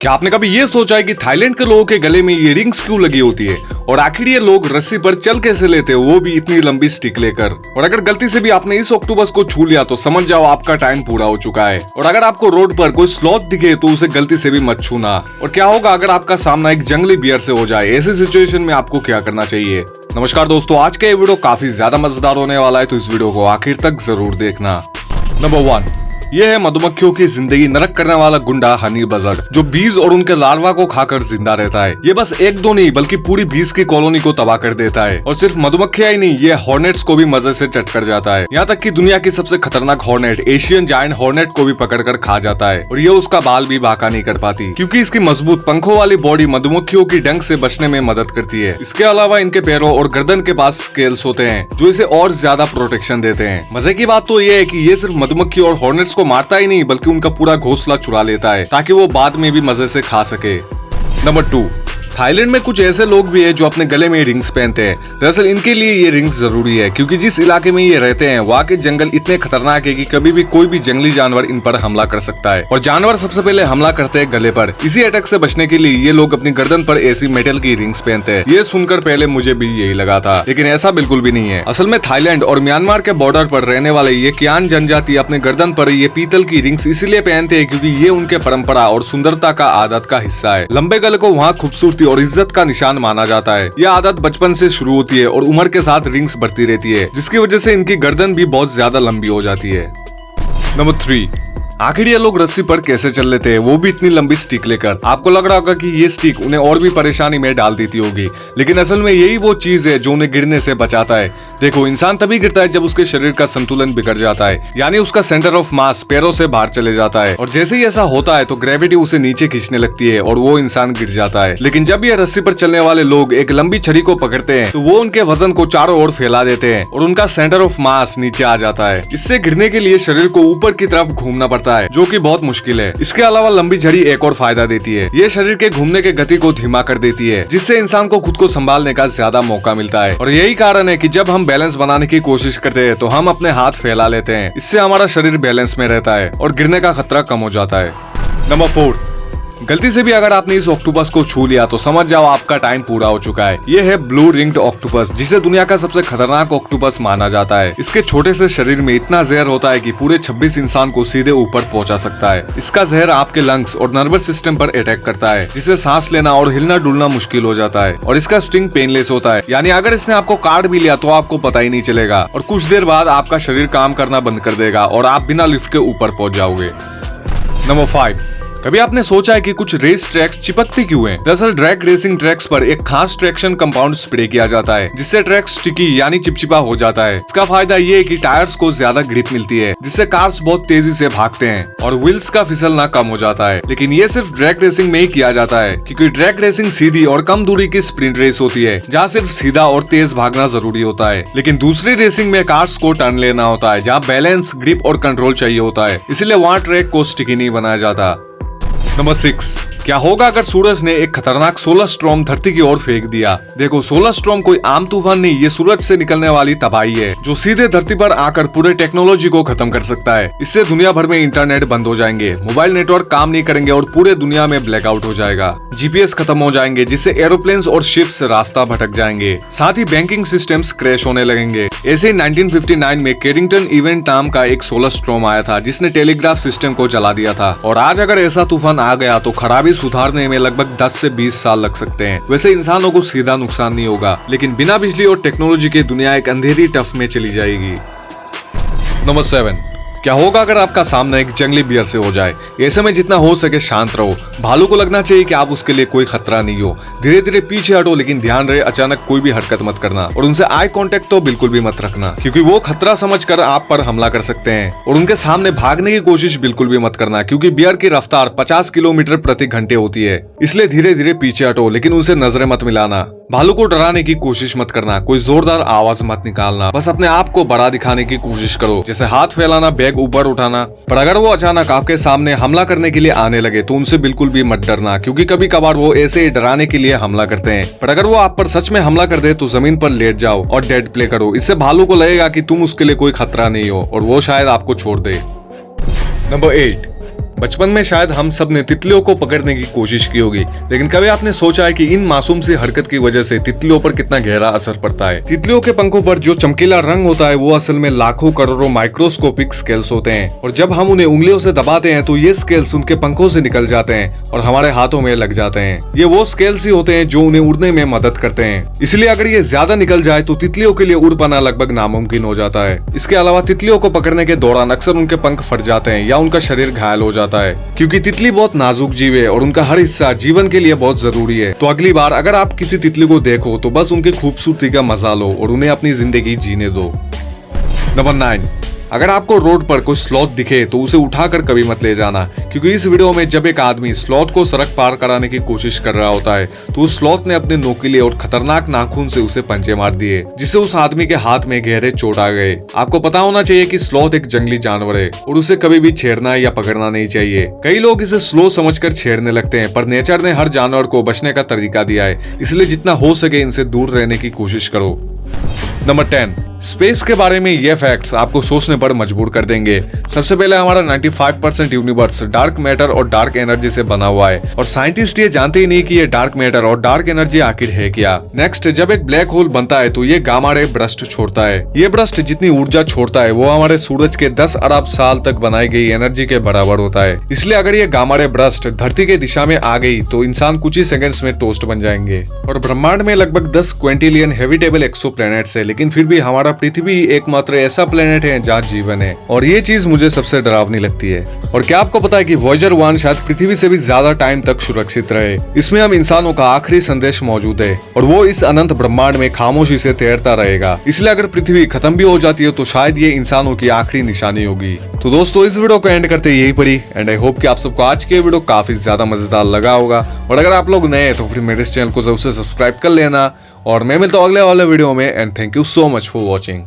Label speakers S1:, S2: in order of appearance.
S1: क्या आपने कभी ये सोचा है कि थाईलैंड के लोगों के गले में ये रिंग्स क्यों लगी होती है और आखिर ये लोग रस्सी पर चल कैसे लेते हैं, वो भी इतनी लंबी स्टिक लेकर। और अगर गलती से भी आपने इस ऑक्टोपस को छू लिया तो समझ जाओ आपका टाइम पूरा हो चुका है। और अगर आपको रोड पर कोई स्लॉथ दिखे तो उसे गलती से भी मत छूना। और क्या होगा अगर आपका सामना एक जंगली बियर से हो जाए, ऐसी सिचुएशन में आपको क्या करना चाहिए। नमस्कार दोस्तों, आज का ये वीडियो काफी ज्यादा मजेदार होने वाला है, तो इस वीडियो को आखिर तक जरूर देखना। नंबर 1, यह है मधुमक्खियों की जिंदगी नरक करने वाला गुंडा हनी बजर्ड, जो बीज और उनके लार्वा को खाकर जिंदा रहता है। ये बस एक दो नहीं बल्कि पूरी बीज की कॉलोनी को तबाह कर देता है। और सिर्फ मधुमक्खियां ही नहीं, ये हॉर्नेट्स को भी मजे से चट कर जाता है। यहाँ तक कि दुनिया की सबसे खतरनाक हॉर्नेट एशियन जायंट हॉर्नेट को भी पकड़ कर खा जाता है। और ये उसका बाल भी बाका नहीं कर पाती, क्योंकि इसकी मजबूत पंखों वाली बॉडी मधुमक्खियों की डंक से बचने में मदद करती है। इसके अलावा इनके पैरों और गर्दन के पास स्केल्स होते हैं जो इसे और ज्यादा प्रोटेक्शन देते हैं। मजे की बात तो ये है कि ये सिर्फ मधुमक्खी और हॉर्नेट्स को मारता ही नहीं कि उनका पूरा घोंसला चुरा लेता है ताकि वो बाद में भी मजे से खा सके। नंबर 2, थाईलैंड में कुछ ऐसे लोग भी हैं जो अपने गले में रिंग्स पहनते हैं। दरअसल इनके लिए ये रिंग्स जरूरी है, क्योंकि जिस इलाके में ये रहते हैं वहाँ के जंगल इतने खतरनाक है कि कभी भी कोई भी जंगली जानवर इन पर हमला कर सकता है। और जानवर सबसे पहले हमला करते हैं गले पर। इसी अटैक से बचने के लिए ये लोग अपनी गर्दन पर ऐसी मेटल की रिंग्स पहनते हैं। ये सुनकर पहले मुझे भी यही लगा था, लेकिन ऐसा बिल्कुल भी नहीं है। असल में थाईलैंड और म्यांमार के बॉर्डर पर रहने वाले ये कियान जनजाति अपने गर्दन पर ये पीतल की रिंग्स इसलिए पहनते हैं क्योंकि ये उनके परंपरा और सुंदरता का आदत का हिस्सा है। लंबे गले को वहाँ खूबसूरती और इज्जत का निशान माना जाता है। यह आदत बचपन से शुरू होती है और उम्र के साथ रिंग्स बढ़ती रहती है, जिसकी वजह से इनकी गर्दन भी बहुत ज्यादा लंबी हो जाती है। नंबर 3, आखिर ये लोग रस्सी पर कैसे चल लेते हैं, वो भी इतनी लंबी स्टिक लेकर। आपको लग रहा होगा कि ये स्टिक उन्हें और भी परेशानी में डाल देती होगी, लेकिन असल में यही वो चीज है जो उन्हें गिरने से बचाता है। देखो, इंसान तभी गिरता है जब उसके शरीर का संतुलन बिगड़ जाता है, यानी उसका सेंटर ऑफ मास पैरों से बाहर चले जाता है। और जैसे ही ऐसा होता है तो ग्रेविटी उसे नीचे खींचने लगती है और वो इंसान गिर जाता है। लेकिन जब ये रस्सी पर चलने वाले लोग एक लंबी छड़ी को पकड़ते हैं तो वो उनके वजन को चारों ओर फैला देते हैं और उनका सेंटर ऑफ मास नीचे आ जाता है। इससे गिरने के लिए शरीर को ऊपर की तरफ घूमना पड़ता है, जो कि बहुत मुश्किल है। इसके अलावा लंबी झड़ी एक और फायदा देती है, ये शरीर के घूमने के गति को धीमा कर देती है, जिससे इंसान को खुद को संभालने का ज्यादा मौका मिलता है। और यही कारण है कि जब हम बैलेंस बनाने की कोशिश करते हैं तो हम अपने हाथ फैला लेते हैं। इससे हमारा शरीर बैलेंस में रहता है और गिरने का खतरा कम हो जाता है। नंबर 4, गलती से भी अगर आपने इस ऑक्टोपस को छू लिया तो समझ जाओ आपका टाइम पूरा हो चुका है। ये है ब्लू रिंग्ड ऑक्टोपस, जिसे दुनिया का सबसे खतरनाक ऑक्टोपस माना जाता है। इसके छोटे से शरीर में इतना जहर होता है कि पूरे 26 इंसान को सीधे ऊपर पहुंचा सकता है। इसका जहर आपके लंग्स और नर्वस सिस्टम पर अटैक करता है, जिससे सांस लेना और हिलना डुलना मुश्किल हो जाता है। और इसका स्टिंग पेनलेस होता है, यानी अगर इसने आपको काट भी लिया तो आपको पता ही नहीं चलेगा और कुछ देर बाद आपका शरीर काम करना बंद कर देगा और आप बिना लिफ्ट के ऊपर पहुंच जाओगे। नंबर 5, कभी आपने सोचा है कि कुछ रेस ट्रैक्स चिपकती क्यों हैं? दरअसल ड्रैग रेसिंग ट्रैक्स पर एक खास ट्रैक्शन कंपाउंड स्प्रे किया जाता है, जिससे ट्रैक स्टिकी यानी चिपचिपा हो जाता है। इसका फायदा ये है कि टायर्स को ज्यादा ग्रिप मिलती है, जिससे कार्स बहुत तेजी से भागते हैं और व्हील्स का फिसलना कम हो जाता है। लेकिन ये सिर्फ ड्रैग रेसिंग में ही किया जाता है, क्योंकि ड्रैग रेसिंग सीधी और कम दूरी की स्प्रिंट रेस होती है, जहाँ सिर्फ सीधा और तेज भागना जरूरी होता है। लेकिन दूसरी रेसिंग में कार्स को टर्न लेना होता है, जहाँ बैलेंस, ग्रिप और कंट्रोल चाहिए होता है, इसलिए वहाँ ट्रैक को स्टिकी नहीं बनाया जाता। नंबर 6, क्या होगा अगर सूरज ने एक खतरनाक सोलर स्टॉर्म धरती की ओर फेंक दिया? देखो, सोलर स्टॉर्म कोई आम तूफान नहीं, ये सूरज से निकलने वाली तबाही है जो सीधे धरती पर आकर पूरे टेक्नोलॉजी को खत्म कर सकता है। इससे दुनिया भर में इंटरनेट बंद हो जाएंगे, मोबाइल नेटवर्क काम नहीं करेंगे और पूरे दुनिया में ब्लैकआउट हो जाएगा। जीपीएस खत्म हो जाएंगे, जिससे एरोप्लेन्स और शिप्स रास्ता भटक जाएंगे। साथ ही बैंकिंग सिस्टम्स क्रैश होने लगेंगे। ऐसे ही 1959 में कैरिंगटन इवेंट नाम का एक सोलर स्टॉर्म आया था, जिसने टेलीग्राफ सिस्टम को जला दिया था। और आज अगर ऐसा तूफान आ गया तो खराबी सुधारने में लगभग 10 से 20 साल लग सकते हैं। वैसे इंसानों को सीधा नुकसान नहीं होगा, लेकिन बिना बिजली और टेक्नोलॉजी की दुनिया एक अंधेरी टफ में चली जाएगी। नंबर 7, क्या होगा अगर आपका सामना एक जंगली बियर से हो जाए? ऐसे में जितना हो सके शांत रहो। भालू को लगना चाहिए कि आप उसके लिए कोई खतरा नहीं हो। धीरे धीरे पीछे हटो, लेकिन ध्यान रहे अचानक कोई भी हरकत मत करना और उनसे आई कांटेक्ट तो बिल्कुल भी मत रखना, क्योंकि वो खतरा समझकर आप पर हमला कर सकते हैं। और उनके सामने भागने की कोशिश बिल्कुल भी मत करना, क्योंकि बियर की रफ्तार 50 किलोमीटर प्रति घंटे होती है। इसलिए धीरे धीरे पीछे हटो, लेकिन उनसे नजरें मत मिलाना। भालू को डराने की कोशिश मत करना, कोई जोरदार आवाज मत निकालना, बस अपने आप को बड़ा दिखाने की कोशिश करो, जैसे हाथ फैलाना, बैग ऊपर उठाना। पर अगर वो अचानक आपके सामने हमला करने के लिए आने लगे तो उनसे बिल्कुल भी मत डरना, क्योंकि कभी कभार वो ऐसे ही डराने के लिए हमला करते हैं। पर अगर वो आप पर सच में हमला कर दे तो जमीन पर लेट जाओ और डेड प्ले करो। इससे भालू को लगेगा कि तुम उसके लिए कोई खतरा नहीं हो और वो शायद आपको छोड़ दे। नंबर 8, बचपन में शायद हम सब ने तितलियों को पकड़ने की कोशिश की होगी, लेकिन कभी आपने सोचा है कि इन मासूम सी हरकत की वजह से तितलियों पर कितना गहरा असर पड़ता है। तितलियों के पंखों पर जो चमकीला रंग होता है वो असल में लाखों करोड़ों माइक्रोस्कोपिक स्केल्स होते हैं, और जब हम उन्हें उंगलियों से दबाते हैं तो ये स्केल्स उनके पंखों से निकल जाते हैं और हमारे हाथों में लग जाते हैं। ये वो स्केल्स ही होते हैं जो उन्हें उड़ने में मदद करते हैं। इसलिए अगर ये ज्यादा निकल जाए तो तितलियों के लिए उड़ पाना लगभग नामुमकिन हो जाता है। इसके अलावा तितलियों को पकड़ने के दौरान अक्सर उनके पंख फट जाते हैं या उनका शरीर घायल हो जाता है, क्योंकि तितली बहुत नाजुक जीव है और उनका हर हिस्सा जीवन के लिए बहुत जरूरी है। तो अगली बार अगर आप किसी तितली को देखो तो बस उनकी खूबसूरती का मजा लो और उन्हें अपनी जिंदगी जीने दो। नंबर 9, अगर आपको रोड पर कोई स्लॉथ दिखे तो उसे उठाकर कभी मत ले जाना, क्योंकि इस वीडियो में जब एक आदमी स्लॉथ को सड़क पार कराने की कोशिश कर रहा होता है तो उस स्लॉथ ने अपने नोकीले और खतरनाक नाखून से उसे पंचे मार दिए, जिससे उस आदमी के हाथ में गहरे चोट आ गए। आपको पता होना चाहिए कि स्लॉथ एक जंगली जानवर है और उसे कभी भी छेड़ना या पकड़ना नहीं चाहिए। कई लोग इसे स्लो समझकर छेड़ने लगते हैं, पर नेचर ने हर जानवर को बचने का तरीका दिया है, इसलिए जितना हो सके इनसे दूर रहने की कोशिश करो। नंबर 10, स्पेस के बारे में ये फैक्ट्स आपको सोचने पर मजबूर कर देंगे। सबसे पहले हमारा 95% यूनिवर्स डार्क मैटर और डार्क एनर्जी से बना हुआ है, और साइंटिस्ट ये जानते ही नहीं कि ये डार्क मैटर और डार्क एनर्जी आखिर है क्या। नेक्स्ट, जब एक ब्लैक होल बनता है तो ये गामा रे बर्स्ट छोड़ता है। ये बर्स्ट जितनी ऊर्जा छोड़ता है वो हमारे सूरज के 10 अरब साल तक बनाई गई एनर्जी के बराबर होता है। इसलिए अगर ये गामा रे बर्स्ट धरती के दिशा में आ गई तो इंसान कुछ ही सेकंड्स में टोस्ट बन जाएंगे। और ब्रह्मांड में लगभग 10 क्विंटिलियन हैबिटेबल एक्सोप्लैनेट्स है, लेकिन फिर भी हमारा पृथ्वी एकमात्र ऐसा प्लेनेट है जहाँ जीवन है, और ये चीज मुझे सबसे डरावनी लगती है। और क्या आपको पता है कि वॉयेजर 1 शायद पृथ्वी से भी ज्यादा टाइम तक सुरक्षित रहे। इसमें हम इंसानों का आखिरी संदेश मौजूद है, और वो इस अनंत ब्रह्मांड में खामोशी से तैरता रहेगा। इसलिए अगर पृथ्वी खत्म भी हो जाती है तो शायद ये इंसानों की आखिरी निशानी होगी। तो दोस्तों, इस वीडियो को एंड करते यही पड़ी, एंड आई होप कि आप सबको आज के वीडियो काफी ज्यादा मजेदार लगा होगा। और अगर आप लोग नए हैं तो फिर मेरे इस चैनल को जरूर से सब्सक्राइब कर लेना, और मैं मिलता हूँ अगले वाले वीडियो में। And thank you so much for watching.